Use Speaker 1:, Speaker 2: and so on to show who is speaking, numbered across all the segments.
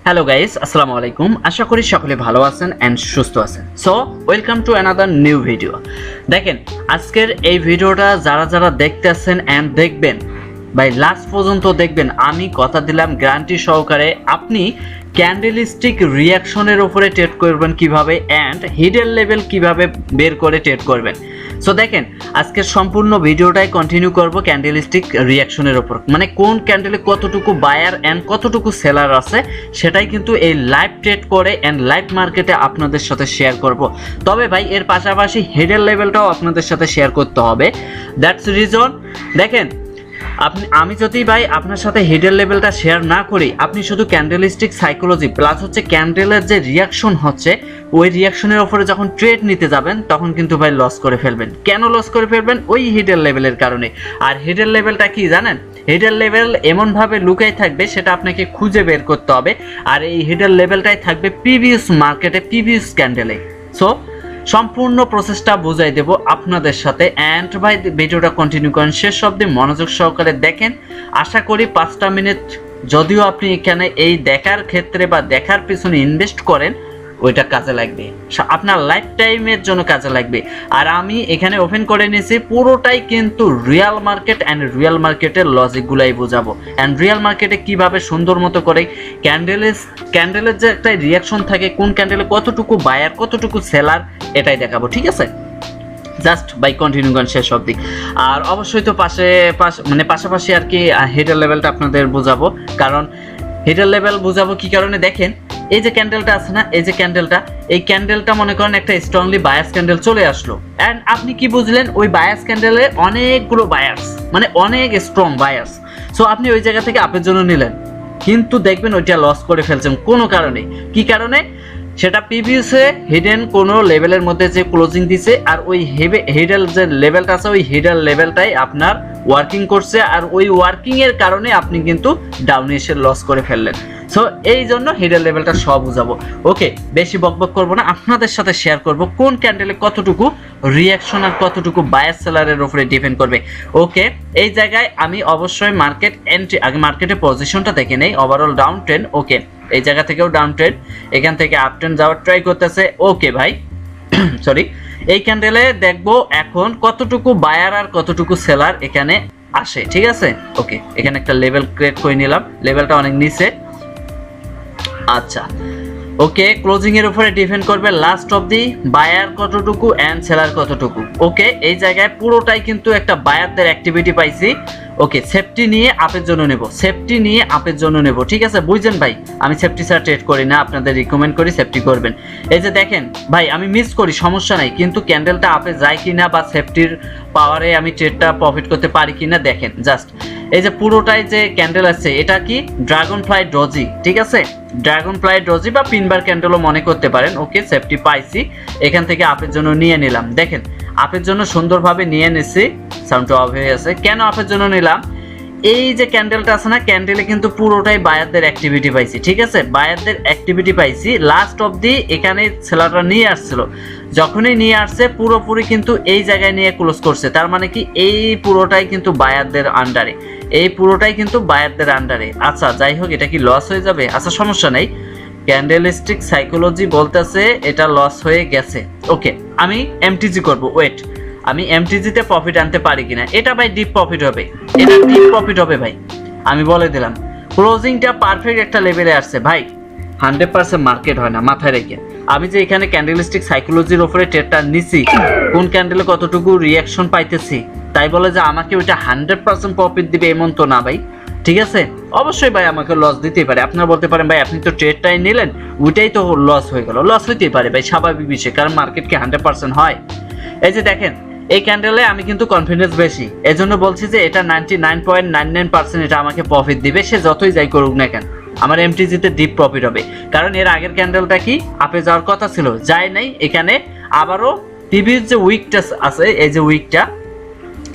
Speaker 1: Hello guys, আসসালামু আলাইকুম। আশা করি সকলে ভালো আছেন এন্ড সুস্থ আছেন। So welcome to another new video. দেখেন, আজকের এই ভিডিওটা যারা দেখতেছেন এন্ড দেখবেন ভাই লাস্ট পর্যন্ত দেখবেন। আমি কথা দিলাম গ্যারান্টি সহকারে আপনি ক্যান্ডেলস্টিক রিয়াকশনের উপরে ট্রেড করবেন কিভাবে এন্ড হিডেন লেভেল কিভাবে বের করে ট্রেড করবেন। সো দেখেন, আজকের সম্পূর্ণ ভিডিওটাই কন্টিনিউ করব ক্যান্ডেলস্টিক রিয়াকশনের উপর, মানে কোন ক্যান্ডেলে কতটুকু বায়ার এন্ড কতটুকু সেলার আছে সেটাই কিন্তু এই লাইভ ট্রেড করে এন্ড লাইভ মার্কেটে আপনাদের সাথে শেয়ার করব। তবে ভাই এর পাশাপাশি হিডেন লেভেলটাও আপনাদের সাথে শেয়ার করতে হবে। That's reason. দেখেন, আমি যদি ভাই আপনার সাথে হিডেন লেভেলটা শেয়ার না করি, আপনি শুধু ক্যান্ডেলস্টিক সাইকোলজি প্লাস হচ্ছে ক্যান্ডেলের যে রিয়াকশন হচ্ছে ওই রিয়াকশনের উপরে যখন ট্রেড নিতে যাবেন তখন কিন্তু ভাই লস করে ফেলবেন। কেন লস করে ফেলবেন? ওই হিডেন লেভেলের কারণে। আর হিডেন লেভেলটা কি জানেন? হিডেন লেভেল এমনভাবে লুকাই থাকবে সেটা আপনাকে খুঁজে বের করতে হবে। আর এই হিডেন লেভেলটাই থাকবে প্রিভিয়াস মার্কেটে, প্রিভিয়াস ক্যান্ডেলে। সো সম্পূর্ণ প্রসেসটা বুঝাই দেব আপনাদের সাথে এন্ড ভাই ভিডিওটা কন্টিনিউ করেন, শেষ অবধি মনোযোগ সহকারে দেখেন। আশা করি 5টা মিনিট যদিও আপনি এখানে এই দেখার ক্ষেত্রে বা দেখার পিছনে ইনভেস্ট করেন, ওইটা কাজে লাগবে, আপনার লাইফ টাইমের জন্য কাজে লাগবে। আর আমি এখানে ওপেন করে নিয়েছি পুরোটাই কিন্তু রিয়েল মার্কেট অ্যান্ড রিয়েল মার্কেটের লজিকগুলাই বোঝাবো অ্যান্ড রিয়েল মার্কেটে কিভাবে সুন্দর মতো করে ক্যান্ডেলের যে একটা রিয়াকশন থাকে, কোন ক্যান্ডেলে কতটুকু বায়ার কতটুকু সেলার, এটাই দেখাবো। ঠিক আছে, জাস্ট বাই কন্টিনিউ করেন শেষ অবধি। আর অবশ্যই তো পাশাপাশি আর কি হিডেন লেভেলটা আপনাদের বোঝাবো। কারণ হিডেন লেভেল বোঝাবো কি কারণে? দেখেন, এই যে ক্যান্ডেলটা আছে না, এই ক্যান্ডেলটা মনে করেন একটা স্ট্রংলি বায়াস ক্যান্ডেল চলে আসলো এন্ড আপনি কি বুঝলেন? ওই বায়াস ক্যান্ডেলে অনেকগুলো বায়ার্স, মানে অনেক স্ট্রং বায়ার্স। সো আপনি ওই জায়গা থেকে আপের জন্য নিলেন, কিন্তু দেখবেন ওইটা লস করে ফেলছেন কোনো কারণে। কি কারণে? সেটা প্রিভিয়াসে হিডেন কোনো লেভেলের মধ্যে যে ক্লোজিং দিছে আর ওই হিডেন যে লেভেলটা আছে ওই হিডেন লেভেলটাই আপনার ওয়ার্কিং করছে, আর ওই ওয়ার্কিং এর কারণে আপনি কিন্তু ডাউনে এসে লস করে ফেললেন। সো এই জন্য হিডেন লেভেলটা সব বুঝাবো। ওকে, বেশি বকবক করবো না, আপনাদের সাথে শেয়ার করব কোন ক্যান্ডেলে কতটুকু রিয়াকশন আর কতটুকু বায়ার সেলারের উপরে ডিপেন্ড করবে। ওকে, এই জায়গায় আমি অবশ্যই মার্কেট এন্ট্রি আগে মার্কেটের পজিশনটা দেখে নেই। ওভারঅল ডাউন ট্রেন্ড, ওকে, এই জায়গা থেকেও ডাউন ট্রেন্ড, এখান থেকে আপ ট্রেন্ড যাওয়ার ট্রাই করতেছে। ওকে ভাই, সরি, এই ক্যান্ডেলে দেখবো এখন কতটুকু বায়ার আর কতটুকু সেলার এখানে আসে। ঠিক আছে, ওকে, এখানে একটা লেভেল ক্রিয়েট করে নিলাম, লেভেলটা অনেক নিচে। আচ্ছা, ওকে, ক্লোজিং এর উপরে ডিপেন্ড করবে লাস্ট অফ দি বায়ার কতটুকু এন্ড সেলার কতটুকু। ওকে, এই জায়গায় পুরোটাই কিন্তু একটা বায়ারদের অ্যাক্টিভিটি পাইছি। ওকে, সেফটি নিয়ে আপের জন্য নেব, ঠিক আছে, বুঝছেন ভাই? আমি সেফটি ছাড়া ট্রেড করি না, আপনাদের রিকমেন্ড করি সেফটি করবেন। এই যে দেখেন ভাই, আমি মিস করি সমস্যা নাই, কিন্তু ক্যান্ডেলটা আপে যায় কিনা বা সেফটির পাওয়ারে আমি ট্রেডটা প্রফিট করতে পারি কিনা দেখেন। জাস্ট এই যে পুরোটাই যে ক্যান্ডেল আছে এটা কি ড্রাগন ফ্লাই ডজি, ঠিক আছে, ড্রাগন ফ্লাই ডজি বা পিনবার ক্যান্ডেলও মনে করতে পারেন। ওকে, সেফটি পাইছি, এখান থেকে আপের জন্য নিয়ে নিলাম। দেখেন, আপের জন্য সুন্দরভাবে নিয়ে নিছি, সাউন্ডটা অফ হয়ে আছে। কেন আপের জন্য নিলাম? এই যে ক্যান্ডেলটা আছে না, ক্যান্ডেলে কিন্তু পুরোটাই বায়ারদের অ্যাক্টিভিটি পাইছি। ঠিক আছে, বায়ারদের অ্যাক্টিভিটি পাইছি। লাস্ট অফ দি এখানে সেলাররা নিয়ে আসছিল, যখনই নিয়ে আসছে পুরোপুরি কিন্তু এই জায়গায় নিয়ে ক্লোজ করছে। তার মানে কি এই পুরোটাই কিন্তু বায়ারদের আন্ডারে, আচ্ছা যাই হোক, এটা কি লস হয়ে যাবে? আচ্ছা সমস্যা নেই, ক্যান্ডেলস্টিক সাইকোলজি বলতেছে এটা লস হয়ে গেছে। ওকে, আমি এমটিজি করব। ওয়েট, আমি এমটিজিতে প্রফিট আনতে পারি কিনা? এটা ভাই ডিপ প্রফিট হবে, ভাই আমি বলে দিলাম। ক্লোজিংটা পারফেক্ট একটা লেভেলে আসছে ভাই, 100% মার্কেট হয় না, মাথায় রেখে। আমি যে এখানে ক্যান্ডেলস্টিক সাইকোলজির উপরে ট্রেডটা নিছি, কোন ক্যান্ডেলে কতটুকু রিয়াকশন পাইতেছি, তাই বলে যে আমাকে ওইটা 100% প্রফিট দিবে এমন তো না ভাই। ঠিক আছে, অবশ্যই ভাই আমাকে লস দিতেই পারে। আপনারা বলতে পারেন ভাই আপনি তো ট্রেডটাই নিলেন, ওইটাই তো লস হয়ে গেল। লস হইতেই পারে ভাই, স্বাভাবিক বিষয়, কারণ মার্কেট কি 100% হয়? এই যে দেখেন, এই ক্যান্ডেলে আমি কিন্তু কনফিডেন্স বেশি, এজন্য বলছি যে এটা 99.99% এটা আমাকে প্রফিট দিবে, সে যতই যাই করুক না কেন। আমার এমটিজিতে ডিপ প্রফিট হবে, কারণ এর আগের ক্যান্ডেলটা কি আপে যাওয়ার কথা ছিল, যায় নাই। এখানে আবারও প্রিভিয়াস যে উইকটা আছে,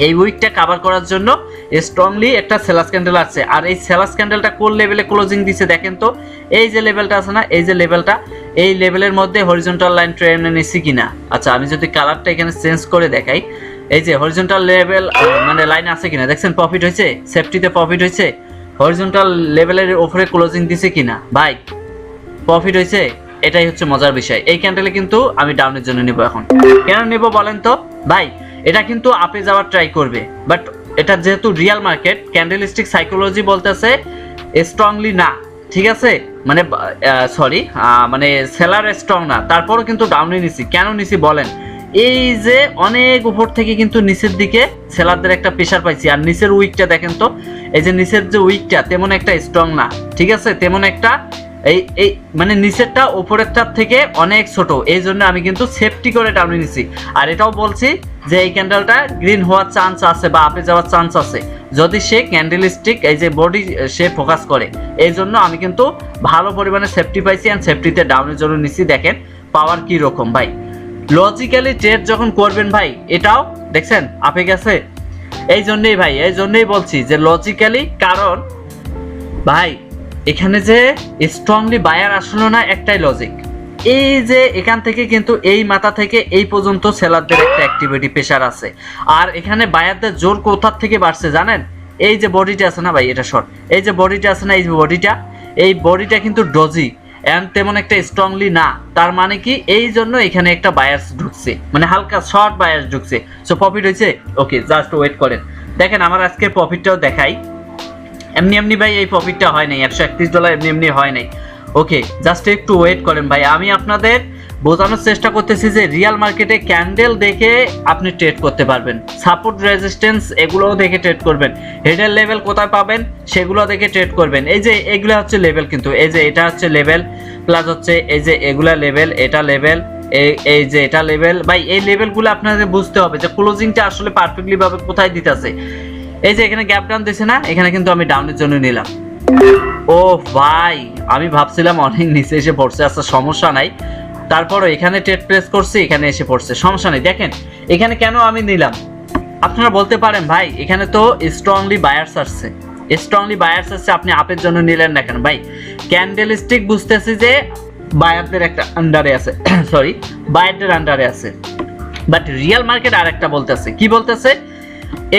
Speaker 1: এই উইকটা কভার করার জন্য স্ট্রংলি একটা সেলাস ক্যান্ডেল আছে। আর এই সেলাস ক্যান্ডেলটা কোন লেভেলে ক্লোজিং দিছে দেখেন তো, এই যে লেভেলটা আছে না, এই লেভেলের মধ্যে হরিজন্টাল লাইন ট্রেন নিছি কিনা। আচ্ছা, আমি যদি কালারটা এখানে চেঞ্জ করে দেখাই, এই যে হরিজন্টাল লেভেল মানে লাইন আছে কিনা দেখছেন, প্রফিট হয়েছে, সেফটিতে প্রফিট হয়েছে, হরিজন্টাল লেভেলের উপরে ক্লোজিং দিছে কিনা ভাই। প্রফিট হয়েছে, এটাই হচ্ছে মজার বিষয়। এই ক্যান্ডেলে কিন্তু আমি ডাউনের জন্য নিব। এখন কেন নিব বলেন তো ভাই? এটা কিন্তু আপে যাওয়ার ট্রাই করবে, বাট এটা যেহেতু রিয়েল মার্কেট, ক্যান্ডেলিস্টিক সাইকোলজি বলতেছে স্ট্রংলি না, ঠিক আছে, মানে সরি মানে সেলার স্ট্রং না, তারপরও কিন্তু ডাউনে নিছি। কেন নিছি বলেন? এই যে অনেক উপর থেকে কিন্তু নিচের দিকে সেলারদের একটা প্রেশার পাইছি। আর নিচের উইকটা দেখেন তো, এই যে নিচের যে উইকটা তেমন একটা স্ট্রং না, ঠিক আছে, তেমন একটা এই মানে নিচেরটা উপরেরটার থেকে অনেক ছোট। এই জন্য আমি কিন্তু সেফটি করে ডাউনে নিছি। আর এটাও বলছি যে এই ক্যান্ডেলটা গ্রিন হওয়ার চান্স আছে বা আপে যাওয়ার চান্স আছে যদি সে ক্যান্ডেলস্টিক এই যে বডি সে ফোকাস করে। এই জন্য আমি কিন্তু ভালো পরিমাণে সেফটি পাইছি অ্যান্ড সেফটিতে ডাউনের জন্য নিছি। দেখেন পাওয়ার কি রকম ভাই। লজিক্যালি ট্রেড যখন করবেন ভাই, এটাও দেখছেন আপে গেছে। এই জন্যই ভাই, এই জন্যই বলছি যে লজিক্যালি, কারণ ভাই এখানে যে স্ট্রংলি বায়ার আসলো না, একটাই লজিক, এই যে এখান থেকে কিন্তু এই মাথা থেকে এই পর্যন্ত সেলারদের একটা অ্যাক্টিভিটি প্রেশার আছে। আর এখানে বায়ারদের জোর কোথার থেকে বাড়ছে জানেন? এই যে বডিটা আছে না ভাই, এটা শর্ট, এই যে বডিটা আছে না, এই বডিটা কিন্তু ডজি এন্ড তেমন একটা স্ট্রংলি না। তার মানে কি, এই জন্য এখানে একটা বায়ার্স ঢুকছে, মানে হালকা শর্ট বায়ার্স ঢুকছে। সো প্রফিট হয়েছে। ওকে, জাস্ট ওয়েট করেন। দেখেন আমার আজকের প্রফিটটাও দেখাই। এমনি এমনি ভাই এই প্রফিটটা হয় নাই, $131 এমনি এমনি হয় নাই। ওকে, জাস্ট একটু ওয়েট করেন ভাই। আমি আপনাদের বোঝানোর চেষ্টা করতেছি যে রিয়েল মার্কেটে ক্যান্ডেল দেখে আপনি ট্রেড করতে পারবেন, সাপোর্ট রেজিস্ট্যান্স এগুলোও দেখে ট্রেড করবেন, হেডের লেভেল কোথায় পাবেন সেগুলো দেখে ট্রেড করবেন। এই যে এগুলো হচ্ছে লেভেল, কিন্তু এই যে এটা হচ্ছে লেভেল, প্লাস হচ্ছে এই যে এগুলা লেভেল, এটা লেভেল, এই যে এটা লেভেল। ভাই এই লেভেলগুলো আপনাদের বুঝতে হবে যে ক্লোজিংটা আসলে পারফেক্টলি ভাবে কোথায় দিতেছে। এই যে এখানে গ্যাপ ডাউন দিছে না, এখানে কিন্তু আমি ডাউনের জন্য নিলাম। ও ভাই, আমি ভাবছিলাম অনেক নিচে এসে পড়ছে, আচ্ছা সমস্যা নাই, তারপরও এখানে ট্রেড প্রেস করছি, এখানে এসে পড়ছে, সমস্যা নেই। দেখেন এখানে কেন আমি নিলাম, আপনারা বলতে পারেন ভাই এখানে তো স্ট্রংলি বায়ার্স আসছে, স্ট্রংলি বায়ার্স আসছে, আপনি আপের জন্য নিলেন না কেন? ভাই ক্যান্ডেলস্টিক বুঝতেছি যে বায়ারদের একটা আন্ডারে আছে, সরি বায়ারদের আন্ডারে আছে, বাট রিয়েল মার্কেট আর একটা বলতেছে। কি বলতেছে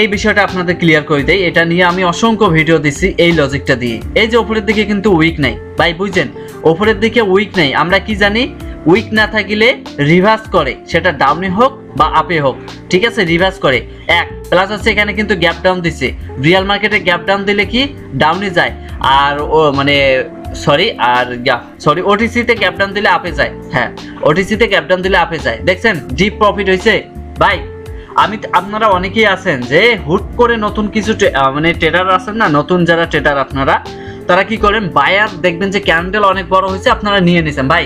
Speaker 1: এই বিষয়টা আপনাদের ক্লিয়ার করে দেই। এটা নিয়ে আমি অসংখ্য ভিডিও দিছি এই লজিকটা দিয়ে। এই যে উপরের দিকে কিন্তু উইক নাই ভাই, বুঝছেন? উপরের দিকে উইক নাই। আমরা কি জানি, উইক না থাকিলে রিভার্স করে, সেটা ডাউনে হোক বা আপে হোক, ঠিক আছে, রিভার্স করে। এক প্লাস হচ্ছে এখানে কিন্তু গ্যাপ ডাউন দিছে। রিয়েল মার্কেটে গ্যাপ ডাউন দিলে কি ডাউনে যায়, আর ও মানে ওটিসিতে গ্যাপ ডাউন দিলে আপে যায়। হ্যাঁ, ওটিসিতে গ্যাপ ডাউন দিলে আপে যায়। দেখছেন ডিপ প্রফিট হয়েছে ভাই। আপনারা অনেকেই আছেন যে হুট করে নতুন কিছু মানে ট্রেডার আছেন না, নতুন যারা ট্রেডার আপনারা, তারা কি করেন, বায়ার দেখবেন যে ক্যান্ডেল অনেক বড় হয়েছে, আপনারা নিয়ে নিছেন। ভাই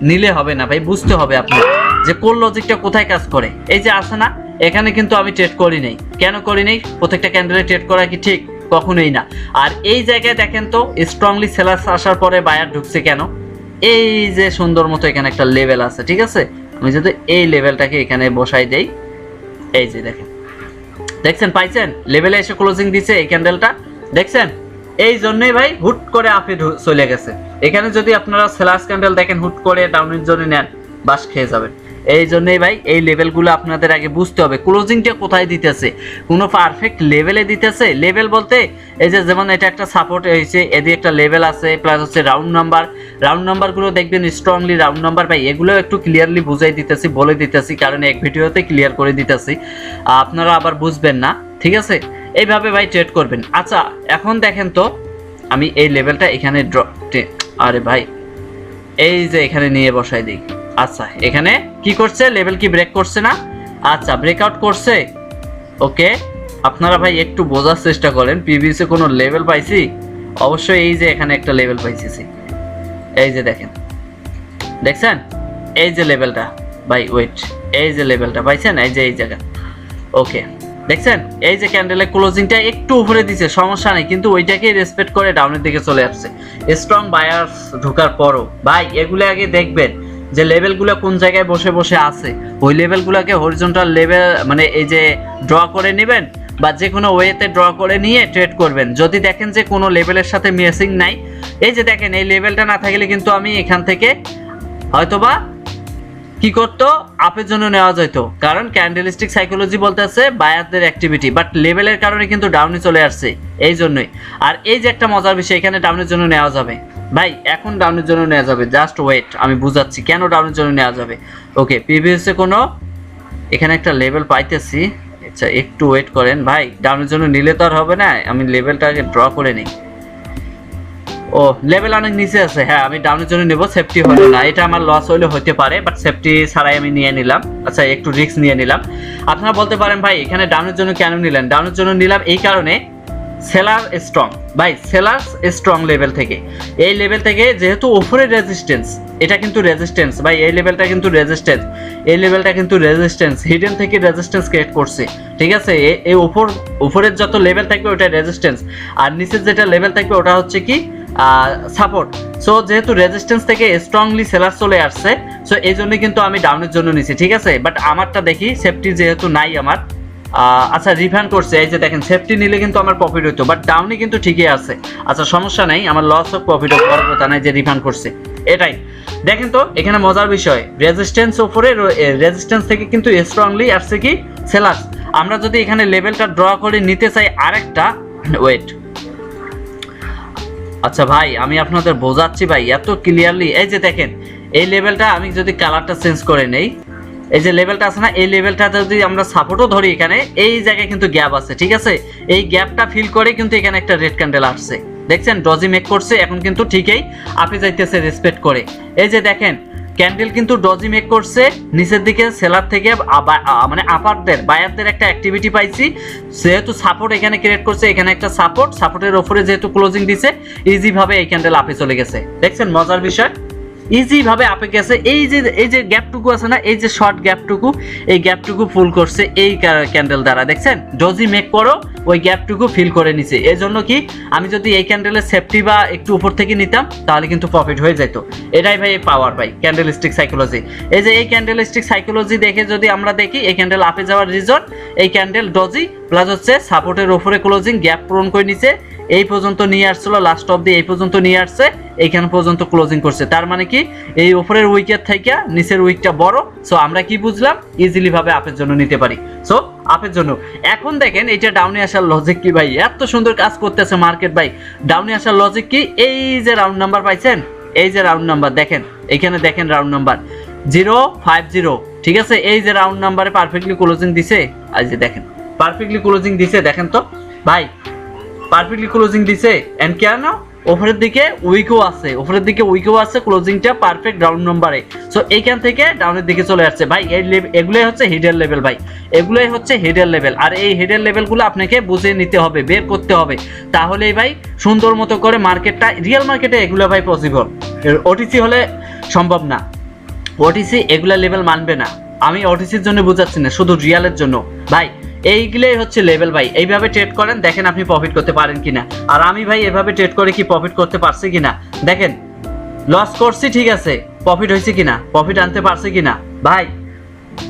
Speaker 1: নিলে হবে না ভাই, বুঝতে হবে আপনার যে কোন লজিকটা কোথায় কাজ করে। এই যে আছে না, এখানে কিন্তু আমি ট্রেড করি নাই। কেন করি নাই? প্রত্যেকটা ক্যান্ডেলে ট্রেড করা কি ঠিক? কখনোই না। আর এই জায়গায় দেখেন তো স্ট্রংলি সেলার্স আসার পরে বায়ার ঢুকছে কেন? এই যে সুন্দর মতো এখানে একটা লেভেল আছে, ঠিক আছে, আমি যদি এই লেভেলটাকে এখানে বসাই দেই, এই যে দেখেন, দেখছেন পাইছেন লেভেলে এসে ক্লোজিং দিছে এই ক্যান্ডেলটা, দেখছেন? এই জন্যই ভাই হুট করে আপে চলে গেছে। এখানে যদি আপনারা সেলার্স ক্যান্ডেল দেখেন হুট করে ডাউনের জন্য নেন, বাস খেয়ে যাবেন। এই জন্যই ভাই এই লেভেলগুলো আপনাদের আগে বুঝতে হবে, ক্লোজিংটা কোথায় দিতেছে, কোনো পারফেক্ট লেভেলে দিতেছে। লেভেল বলতে এই যে যেমন এটা একটা সাপোর্ট হয়েছে, এদিকে একটা লেভেল আছে, প্লাস হচ্ছে রাউন্ড নাম্বারগুলো দেখবেন স্ট্রংলি রাউন্ড নাম্বার। ভাই এগুলো একটু ক্লিয়ারলি বুঝাই দিতেছি, বলে দিতেছি, কারণ এক ভিডিওতে ক্লিয়ার করে দিতেছি, আপনারা আবার বুঝবেন না, ঠিক আছে? এইভাবে ভাই ট্রেড করবেন। আচ্ছা এখন দেখেন তো, আমি এই লেভেলটা এখানে আরে ভাই এই যে এখানে নিয়ে বসাই দিই। আচ্ছা এখানে কি করছে, লেভেল কি ব্রেক করছে না? আচ্ছা ব্রেকআউট করছে। ওকে, আপনারা ভাই একটু বোঝার চেষ্টা করেন, প্রিভিয়াসে কোনো লেভেল পাইছি? অবশ্যই এই যে এখানে একটা লেভেল পাইছি, এই যে দেখেন, দেখছেন এই যে লেভেলটা ভাই, ওয়েট, এই যে লেভেলটা পাইছেন, এই যে এই জায়গা। ওকে, দেখছেন এই যে ক্যান্ডেলের ক্লোজিংটা একটু উপরে দিছে, সমস্যা নেই, কিন্তু ওইটাকে রেসপেক্ট করে ডাউনের দিকে চলে আসছে স্ট্রং বায়ার্স ঢোকার পরও। ভাই এগুলো আগে দেখবেন যে লেভেলগুলো কোন জায়গায় বসে বসে আছে, ওই লেভেলগুলোকে হরিজন্টাল লেভেল মানে এই যে ড্র করে নেবেন, বা যে কোনো ওয়েতে ড্র করে নিয়ে ট্রেড করবেন। যদি দেখেন যে কোনো লেভেলের সাথে ম্যাচিং নাই, এই যে দেখেন এই লেভেলটা না থাকলে কিন্তু আমি এখান থেকে হয়তোবা কি করতো, আপের জন্য নেওয়া যেত, কারণ ক্যান্ডেলস্টিক সাইকোলজি বলতেছে বায়ারদের অ্যাক্টিভিটি, বাট লেভেলের কারণে কিন্তু ডাউনে চলে আসছে, এই জন্যই। আর এই যে একটা মজার বিষয়, এখানে ডাউনের জন্য নেওয়া যাবে, ভাই এখন ডাউনের জন্য নেওয়া যাবে, জাস্ট ওয়েট, আমি বুঝাচ্ছি কেন ডাউনের জন্য নেওয়া যাবে। ওকে, প্রিভিয়াসে কোনো এখানে একটা লেভেল পাইতেছি, আচ্ছা একটু ওয়েট করেন ভাই, ডাউনের জন্য নিলে তো আর হবে না, আমি লেভেলটাকে ড্র করে নিই। ও লেভেল অনেক নিচে আছে, হ্যাঁ আমি ডাউনের জন্য নেব, সেফটি হলো না, এটা আমার লস হইলে হতে পারে, বাট সেফটি ছাড়াই আমি নিয়ে নিলাম, আচ্ছা একটু রিস্ক নিয়ে নিলাম। আপনারা বলতে পারেন ভাই এখানে ডাউনের জন্য কেন নিলেন? ডাউনের জন্য নিলাম এই কারণে, সেলার স্ট্রং ভাই, সেলার স্ট্রং লেভেল থেকে, এই লেভেল থেকে যেহেতু উপরে রেজিস্ট্যান্স, এটা কিন্তু রেজিস্ট্যান্স ভাই, এই লেভেলটা কিন্তু রেজিস্ট্যান্স, এই লেভেলটা কিন্তু রেজিস্ট্যান্স, হিডেন থেকে রেজিস্ট্যান্স ক্রিয়েট করছে, ঠিক আছে? এই উপরের যত লেভেল থাকবে ওটা রেজিস্ট্যান্স, আর নিচের যেটা লেভেল থাকবে ওটা হচ্ছে কি সাপোর্ট। সো যেহেতু রেজিস্ট্যান্স থেকে স্ট্রংলি সেলার চলে আসছে, সো এই জন্য কিন্তু আমি ডাউনের জন্য নিছি, ঠিক আছে? বাট আমারটা দেখি সেফটি যেহেতু নাই আমার, আচ্ছা রিফান্ড করছে, এই যে দেখেন সেফটি নিলে কিন্তু আমার প্রফিট হইতো, বাট ডাউনে কিন্তু ঠিকই আছে, আচ্ছা সমস্যা নাই, আমার লস হোক প্রফিট হোক বড় কথা নাই যে রিফান্ড করছে, এটাই দেখেন। তো এখানে মজার বিষয়, রেজিস্ট্যান্স উপরে, রেজিস্ট্যান্স থেকে কিন্তু স্ট্রংলি আসছে কি সেলার্স। আমরা যদি এখানে লেভেলটা ড্র করে নিতে চাই আরেকটা, ওয়েট, আচ্ছা ভাই আমি আপনাদের বোঝাচ্ছি ভাই এত ক্লিয়ারলি, এই যে দেখেন এই লেভেলটা আমি যদি কালারটা চেঞ্জ করে নেই, এই যে লেভেলটা আছে না, এই লেভেলটা যদি আমরা সাপোর্টও ধরি, এখানে এই জায়গায় কিন্তু গ্যাপ আছে, ঠিক আছে? এই গ্যাপটা ফিল করে কিন্তু এখানে একটা রেড ক্যান্ডেল আসছে, দেখছেন ডজি মেক করছে, এখন কিন্তু ঠিকই আপনি যাইতেছে রেসপেক্ট করে, এই যে দেখেন ক্যান্ডেল কিন্তু ডজি মেক করছে, নিচের দিকে সেলার থেকে মানে আপারদের বায়ারদের একটা অ্যাক্টিভিটি পাইছি, যেহেতু সাপোর্ট এখানে ক্রিয়েট করছে, এখানে একটা সাপোর্টের উপরে যেহেতু ক্লোজিং দিছে, ইজি ভাবে এই ক্যান্ডেল আপে চলে গেছে, দেখছেন মজার বিষয়, ইজি ভাবে আপে গেছে। এই যে গ্যাপটুকু আছে না, এই যে শর্ট গ্যাপটুকু, এই গ্যাপটুকু ফুল করছে এই ক্যান্ডেল দ্বারা, দেখছেন ডজি মেক করো ওই গ্যাপটুকু ফিল করে নিছে। এই জন্য কি আমি যদি এই ক্যান্ডেলের সেফটি বা একটু উপর থেকে নিতাম তাহলে কিন্তু প্রফিট হয়ে যেত। এটাই ভাই পাওয়ার ভাই ক্যান্ডেলস্টিক সাইকোলজি। এই যে এই ক্যান্ডেলস্টিক সাইকোলজি দেখে যদি আমরা দেখি এই ক্যান্ডেল আপে যাওয়ার রিজন, এই ক্যান্ডেল ডজি প্লাস হচ্ছে সাপোর্টের উপরে ক্লোজিং গ্যাপ পূরণ করে নিছে, এই পর্যন্ত নিয়ে আসছিল, লাস্ট অফ দি এই পর্যন্ত নিয়ে আসছে, এইখান পর্যন্ত ক্লোজিং করছে, তার মানে কি এই উপরের উইকেট থেকে নিচের উইকটা বড়। সো আমরা কি বুঝলাম, ইজিলি ভাবে আপের জন্য নিতে পারি। সো আপের জন্য এখন দেখেন এটা ডাউনে আসার লজিক কি ভাই, এত সুন্দর কাজ করতেছে মার্কেট ভাই। ডাউনে আসার লজিক কি, এই যে রাউন্ড নাম্বার পাইছেন, এই যে রাউন্ড নাম্বার দেখেন, এখানে দেখেন রাউন্ড নাম্বার 050, ঠিক আছে? এই যে রাউন্ড নাম্বারে পারফেক্টলি ক্লোজিং দিছে, এই যে দেখেন পারফেক্টলি ক্লোজিং দিছে, দেখেন তো ভাই পারফেক্টলি ক্লোজিং দিছে। এন্ড কেন উপরের দিকে উইকও আছে, উপরের দিকে উইকও আছে, ক্লোজিংটা পারফেক্ট রাউন্ড নম্বরে। সো এইখান থেকে ডাউনের দিকে চলে আসছে ভাই। এই এগুলোই হচ্ছে হিডেন লেভেল ভাই, এগুলোই হচ্ছে হিডেন লেভেল। আর এই হিডেন লেভেলগুলো আপনাকে বুঝে নিতে হবে, বের করতে হবে, তাহলেই ভাই সুন্দর মতো করে মার্কেটটা, রিয়েল মার্কেটে এগুলো ভাই পসিবল। ওটিসি হলে সম্ভব না, ওটিসি এগুলা লেভেল মানবে না। আমি ওটিসির জন্য বুঝাচ্ছি না, শুধু রিয়ালের জন্য ভাই। এইগুলোই হচ্ছে লেভেল ভাই, এইভাবে ট্রেড করেন, দেখেন আপনি প্রফিট করতে পারেন কিনা। আর আমি ভাই এভাবে ট্রেড করে কি প্রফিট করতে পারছি কিনা দেখেন, লস করছি ঠিক আছে, প্রফিট হয়েছে কিনা, প্রফিট আনতে পারছে কিনা ভাই।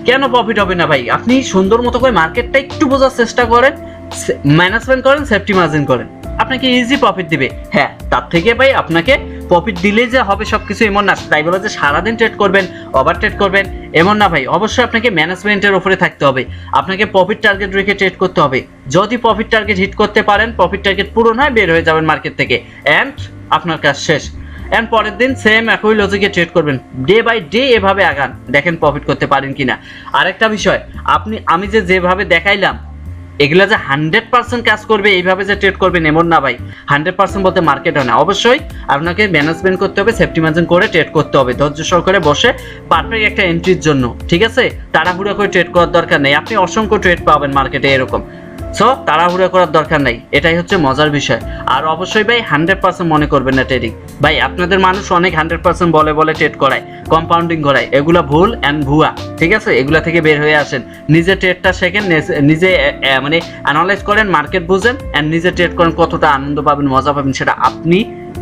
Speaker 1: কেন প্রফিট হবে না ভাই? আপনি সুন্দর মতো করে মার্কেটটা একটু বোঝার চেষ্টা করেন, ম্যানেজমেন্ট করেন, সেফটি মার্জিন করেন, আপনাকে ইজি প্রফিট দিবে। হ্যাঁ, তার থেকে ভাই আপনাকে প্রফিট দিলেই যে হবে সবকিছু এমন না, তাই বলে যে সারাদিন ট্রেড করবেন, ওভার ট্রেড করবেন এমন না ভাই। অবশ্যই আপনাকে ম্যানেজমেন্টের উপরে থাকতে হবে, আপনাকে প্রফিট টার্গেট রেখে ট্রেড করতে হবে। যদি প্রফিট টার্গেট হিট করতে পারেন, প্রফিট টার্গেট পূরণ হয়, বের হয়ে যাবেন মার্কেট থেকে, অ্যান্ড আপনার কাজ শেষ। এন্ড পরের দিন সেম একই লজিকে ট্রেড করবেন, ডে বাই ডে এভাবে আগান, দেখেন প্রফিট করতে পারেন কিনা। আরেকটা বিষয়, আমি যেভাবে দেখাইলাম এগুলা যে 100% কাজ করবে, এইভাবে যে ট্রেড করবেন এমন না ভাই। 100% বলতে মার্কেট হয় না, অবশ্যই আপনাকে ম্যানেজমেন্ট করতে হবে, সেফটি মার্জিন করে ট্রেড করতে হবে, ধৈর্য সহকারে বসে পারফেক্ট একটা এন্ট্রির জন্য, ঠিক আছে? তাড়াহুড়া করে ট্রেড করার দরকার নেই, আপনি অসংখ্য ট্রেড পাবেন মার্কেটে এরকম। সো তাড়াহুড়া করার দরকার নাই, এটাই হচ্ছে মজার বিষয়। আর অবশ্যই ভাই 100% মনে করবেন না ট্রেডিং ভাই। আপনাদের মানুষ অনেক 100% বলে ট্রেড করায়, কম্পাউন্ডিং করায়, এগুলা ভুল অ্যান্ড ভুয়া, ঠিক আছে? এগুলা থেকে বের হয়ে আসেন, নিজে ট্রেডটা শেখেন, নিজে মানে অ্যানালাইজ করেন, মার্কেট বুঝেন, অ্যান্ড নিজে ট্রেড করেন, কতটা আনন্দ পাবেন, মজা পাবেন সেটা আপনি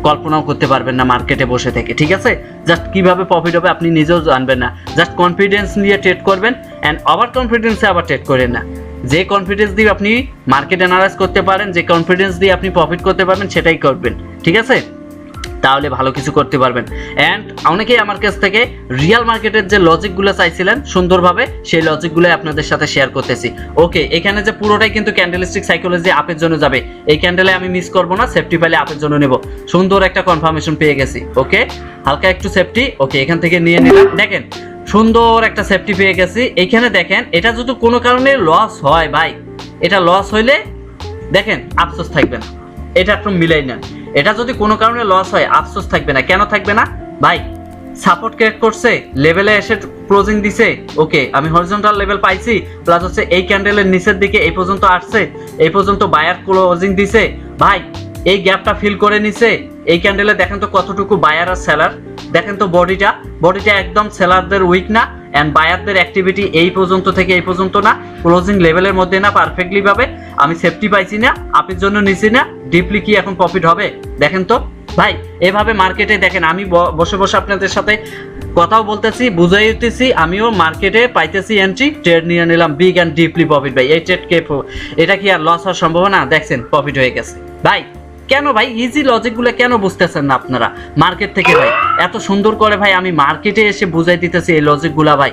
Speaker 1: কল্পনাও করতে পারবেন না মার্কেটে বসে থেকে, ঠিক আছে? জাস্ট কিভাবে প্রফিট হবে আপনি নিজেও জানবেন না। জাস্ট কনফিডেন্স নিয়ে ট্রেড করবেন, অ্যান্ড ওভার কনফিডেন্সে আবার ট্রেড করেন না। যে কনফিডেন্স দিয়ে আপনি মার্কেট অ্যানালাইজ করতে পারেন, যে কনফিডেন্স দিয়ে আপনি প্রফিট করতে পারবেন, সেটাই করবেন, ঠিক আছে? তাহলে ভালো কিছু করতে পারবেন। অ্যান্ড অনেকেই আমার কাছ থেকে রিয়েল মার্কেটের যে লজিকগুলো চাইছিলেন সুন্দরভাবে, সেই লজিকগুলো আপনাদের সাথে শেয়ার করতেছি। ওকে, এখানে যে পুরোটাই কিন্তু ক্যান্ডেলিস্টিক সাইকোলজি আপের জন্য যাবে, এই ক্যান্ডেলে আমি মিস করবো না, সেফটি পাইলে আপের জন্য নেব। সুন্দর একটা কনফার্মেশন পেয়ে গেছি। ওকে, হালকা একটু সেফটি, ওকে এখান থেকে নিয়ে নিলাম। দেখেন সুন্দর একটা সেফটি পেয়ে গেছি। এইখানে দেখেন এটা যদি কোনো কারণে লস হয় ভাই, এটা লস হইলে দেখেন আফসোস থাকবে না, এটা একটু মিলাই নেন। এটা যদি কোনো কারণে লস হয় আফসোস থাকবে না। কেন থাকবে না ভাই? সাপোর্ট ক্রিয়েট করছে, লেভেলে এসে ক্লোজিং দিছে। ওকে, আমি হরিজন্টাল লেভেল পাইছি, প্লাস হচ্ছে এই ক্যান্ডেলের নিচের দিকে এই পর্যন্ত আসছে, এই পর্যন্ত বায়ার ক্লোজিং দিছে ভাই, এই গ্যাপটা ফিল করে নিছে। এই ক্যান্ডেলে দেখেন তো কতটুকু বায়ার আর সেলার, দেখেন তো বডিটা একদম সেলারদের উইক না, এন্ড বায়ারদের অ্যাক্টিভিটি এই পর্যন্ত থেকে এই পর্যন্ত না, ক্লোজিং লেভেলের মধ্যে না, পারফেক্টলি ভাবে আমি সেফটি পাইছি না, আপের জন্য নিছি না, ডিপলি কি এখন প্রফিট হবে? দেখেন তো ভাই, এভাবে মার্কেটে দেখেন আমি বসে বসে আপনাদের সাথে কথাও বলতেছি, বুঝাই দিতেছি, আমিও মার্কেটে পাইতেছি এন্ট্রি, ট্রেড নিয়ে নিলাম বিগ অ্যান্ড ডিপলি প্রফিট ভাই। এই ট্রেড কে এটা কি আর লস হওয়ার সম্ভাবনা? দেখছেন প্রফিট হয়ে গেছে ভাই। কেন ভাই ইজি লজিকগুলো কেন বুঝতেছেন না আপনারা মার্কেট থেকে ভাই? এত সুন্দর করে ভাই আমি মার্কেটে এসে বুঝাই দিতেছি এই লজিকগুলা ভাই,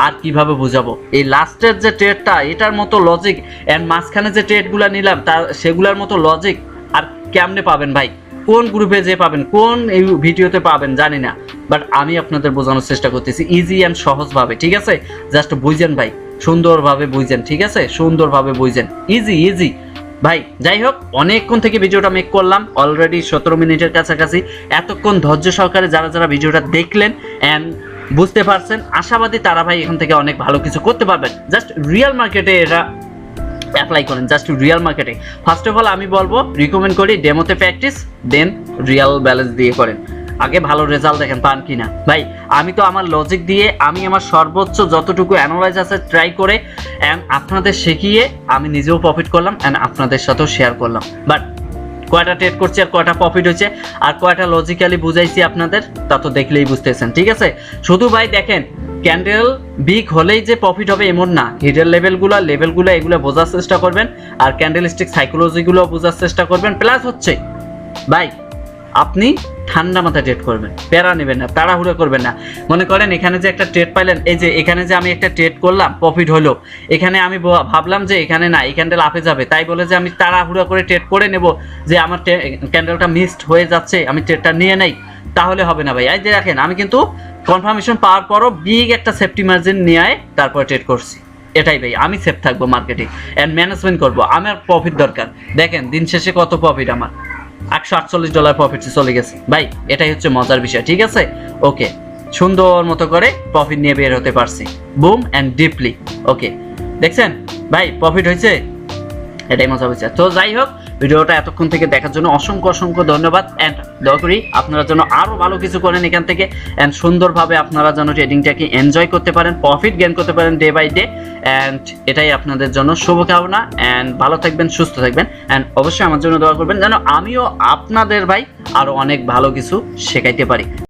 Speaker 1: আর কিভাবে বুঝাবো? এই লাস্টের যে ট্রেডটা এটার মতো লজিক, এন্ড মাঝখানে যে ট্রেডগুলা নিলাম তার সেগুলার মতো লজিক আর কেমনে পাবেন ভাই? কোন গ্রুপে যে পাবেন, কোন এই ভিডিওতে পাবেন জানি না, বাট আমি আপনাদের বোঝানোর চেষ্টা করতেছি ইজি অ্যান্ড সহজভাবে। ঠিক আছে, জাস্ট বুঝেন ভাই, সুন্দরভাবে বুঝেন। ঠিক আছে, সুন্দরভাবে বুঝেন, ইজি ইজি ভাই। যাই হোক, অনেকক্ষণ থেকে ভিডিওটা মেক করলাম, অলরেডি 17 মিনিটের কাছাকাছি। এতক্ষণ ধৈর্য সহকারে যারা যারা ভিডিওটা দেখলেন অ্যান্ড বুঝতে পারছেন, আশাবাদী তারা ভাই এখান থেকে অনেক ভালো কিছু করতে পারবেন। জাস্ট রিয়েল মার্কেটে এটা অ্যাপ্লাই করেন, জাস্ট রিয়েল মার্কেটে। ফার্স্ট অফ অল আমি বলবো, রিকমেন্ড করি ডেমোতে প্র্যাকটিস, দেন রিয়েল ব্যালেন্স দিয়ে করেন। আগে ভালো রেজাল্ট দেখেন পান কিনা ভাই। আমি তো আমার লজিক দিয়ে আমি আমার সর্বোচ্চ যতটুকু অ্যানালাইজ আছে ট্রাই করে অ্যান্ড আপনাদের শিখিয়ে আমি নিজেও প্রফিট করলাম অ্যান্ড আপনাদের সাথেও শেয়ার করলাম। বাট কয়টা ট্রেড করছি আর কয়টা প্রফিট হয়েছে আর কয়টা লজিক্যালি বুঝাইছি আপনাদের, তা তো দেখলেই বুঝতেছেন। ঠিক আছে, শুধু ভাই দেখেন ক্যান্ডেল বিগ হলেই যে প্রফিট হবে এমন না, হিডেন লেভেলগুলো এগুলো বোঝার চেষ্টা করবেন, আর ক্যান্ডেলস্টিক সাইকোলজিগুলো বোঝার চেষ্টা করবেন। প্লাস হচ্ছে ভাই আপনি ঠান্ডা মাথায় ট্রেড করবেন, প্যারা নেবেন না, তাড়াহুড়ো করবেন না। মনে করেন এখানে যে একটা ট্রেড পাইলেন, এই যে এখানে যে আমি একটা ট্রেড করলাম প্রফিট হলো, এখানে আমি ভাবলাম যে এখানে না এই ক্যান্ডেল আপে যাবে, তাই বলে যে আমি তাড়াহুড়ো করে ট্রেড করে নেব যে আমার ক্যান্ডেলটা মিসড হয়ে যাচ্ছে আমি ট্রেডটা নিয়ে নেই, তাহলে হবে না ভাই। এই যে দেখেন আমি কিন্তু কনফার্মেশন পাওয়ার পরও বিগ একটা সেফটি মার্জিন নিয়ে তারপর ট্রেড করছি। এটাই ভাই, আমি সেফ থাকবো মার্কেটে অ্যান্ড ম্যানেজমেন্ট করবো, আমার প্রফিট দরকার। দেখেন দিন শেষে কত প্রফিট, আমার $148 প্রফিট চলে গেছে ভাই, এটাই হচ্ছে মজার বিষয়। ঠিক আছে, ওকে সুন্দর মতো করে প্রফিট নিয়ে বের হতে পারছি, বুম অ্যান্ড ডিপলি। ওকে দেখছেন ভাই প্রফিট হয়েছে, এটাই মজা হয়েছে। তো যাই হোক, ভিডিওটা এতক্ষণ থেকে দেখার জন্য অসংখ্য ধন্যবাদ অ্যান্ড দয়া করি আপনারা যেন আরো ভালো কিছু করেন এখান থেকে অ্যান্ড সুন্দরভাবে আপনারা যেন ট্রেডিংটাকে এনজয় করতে পারেন, প্রফিট গেইন করতে পারেন ডে বাই ডে, অ্যান্ড এটাই আপনাদের জন্য শুভকামনা। অ্যান্ড ভালো থাকবেন, সুস্থ থাকবেন, অ্যান্ড অবশ্যই আমার জন্য দোয়া করবেন যেন আমিও আপনাদের ভাই আরো অনেক ভালো কিছু শেখাইতে পারি।